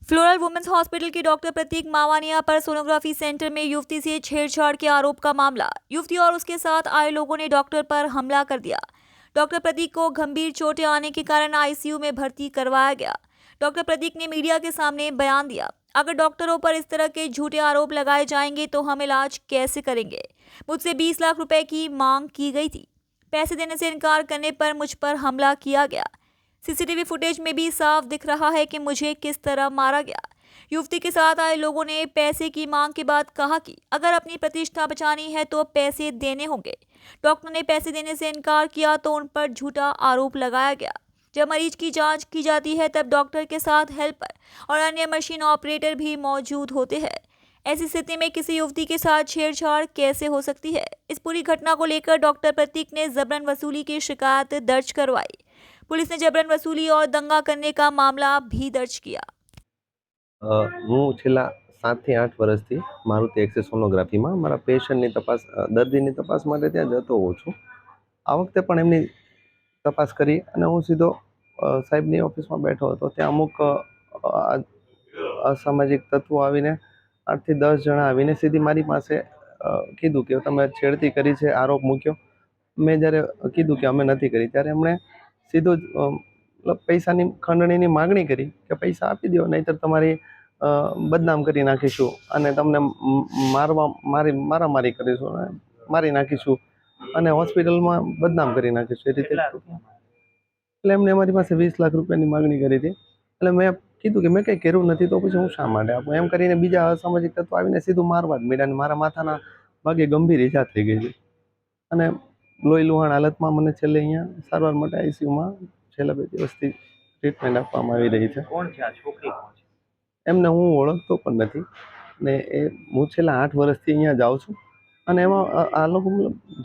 Floral women's hospital के doctor प्रतीक मावानिया पर sonography centre में युवती से छेड़छाड़ के आरोप का मामला। युवती और उसके साथ आए लोगों ने डॉक्टर पर हमला कर दिया। डॉक्टर प्रतीक को गंभीर चोटें आने के कारण आईसीयू में भर्ती करवाया गया। डॉक्टर प्रतीक ने मीडिया के सामने बयान दिया, अगर डॉक्टरों पर इस तरह के झूठे आरोप लगाए जाएंगे तो हम इलाज कैसे करेंगे। मुझसे 20 लाख रुपए की मांग की गई थी। पैसे देने से इनकार करने पर मुझ पर हमला किया गया। सीसीटीवी फुटेज में भी साफ दिख रहा है कि मुझे किस तरह मारा गया। युवती के साथ आए लोगों ने पैसे की मांग के बाद कहा कि अगर अपनी प्रतिष्ठा बचानी है तो पैसे देने होंगे। डॉक्टर ने पैसे देने से इनकार किया तो उन पर झूठा आरोप लगाया गया। जब मरीज की जांच की जाती है तब डॉक्टर के साथ हेल्पर और अन्य मशीन ऑपरेटर भी मौजूद होते हैं। ऐसी स्थिति में किसी युवती के साथ छेड़छाड़ कैसे हो सकती है। इस पूरी घटना को लेकर डॉक्टर प्रतीक ने जबरन वसूली की शिकायत दर्ज करवाई। पुलिस ने जबरन वसूली और दंगा करने का मामला भी दर्ज किया। હું છેલ્લા 7 થી 8 વર્ષથી મારુતિ એક્સેસ સોનોગ્રાફીમાં મારા પેશન્ટની તપાસ દર્દીની તપાસ માટે ત્યાં જતો હોઉં છું. આ વખતે પણ એમની તપાસ કરી અને હું સીધો સાહેબની ઓફિસમાં બેઠો હતો. ત્યાં અમુક અસામાજિક તત્વો આવીને 8 થી 10 જણા આવીને સીધી મારી પાસે કીધું કે તમે છેડતી કરી છે, આરોપ મૂક્યો. મેં જ્યારે કીધું કે અમે નથી કરી ત્યારે એમણે સીધું જ મતલબ પૈસાની ખંડણીની માગણી કરી કે પૈસા આપી દો, નહીંતર તમારી બદનામ કરી નાખીશું અને તમને મારામારી કરીશું અને મારી નાખીશું અને હોસ્પિટલમાં બદનામ કરી નાખીશું. એ રીતે એટલે એમને અમારી પાસે 20 લાખ રૂપિયાની માગણી કરી હતી. એટલે મેં કીધું કે મેં કંઈ કર્યું નથી તો પછી હું શા માટે આપું, એમ કરીને બીજા અસામાજિક તત્વો આવીને સીધું મારવા જ માંડ્યા અને મારા માથાના ભાગે ગંભીર ઈજા થઈ ગઈ છે અને લોહી લુહાણ હાલતમાં મને છેલ્લે અહીંયા સારવાર માટે આઈસીયુમાં છેલ્લા 2 દિવસથી ટ્રીટમેન્ટ આપવામાં આવી રહી છે. કોણ છે આ છોકરી? કોણ છે? એમને હું ઓળખતો પણ નથી ને હું છેલ્લા 8 વર્ષથી અહીંયા જાઉં છું અને એમાં આ લોકો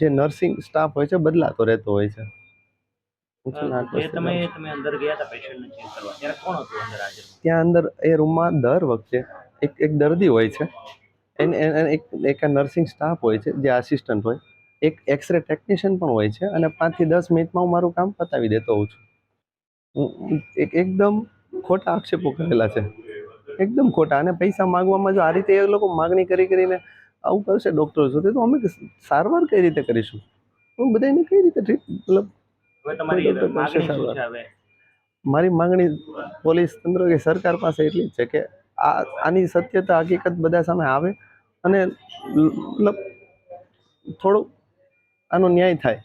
જે નર્સિંગ સ્ટાફ હોય છે બદલાતો રહેતો હોય છે. હું છેલ્લા 8 વર્ષથી તમે જાઉં છું. તમે અંદર ગયા હતા પેશન્ટને ચેક કરવા, ત્યારે કોણ હતું અંદર હાજર? ત્યાં અંદર એ રૂમમાં દર વખતે એક દર્દી હોય છે, એક નર્સિંગ સ્ટાફ હોય છે જે આસિસ્ટન્ટ હોય, એક એક્સરે ટેકનિશિયન પણ હોય છે અને 5 થી 10 મિનિટમાં હું મારું કામ પતાવી દેતો હોઉં છું. એકદમ ખોટા આક્ષેપો કરેલા છે, એકદમ ખોટા. અને પૈસા માગવામાં જો આ રીતે એ લોકો માગણી કરીને આવું કરશે ડૉક્ટરો સુધી તો અમે સારવાર કઈ રીતે કરીશું? હું બધાને કઈ રીતે મતલબ હવે તમારી માગણી શું છે? હવે મારી માગણી પોલીસ તંત્ર કે સરકાર પાસે એટલી જ છે કે આની સત્યતા હકીકત બધા સામે આવે અને મતલબ થોડું આનો ન્યાય થાય.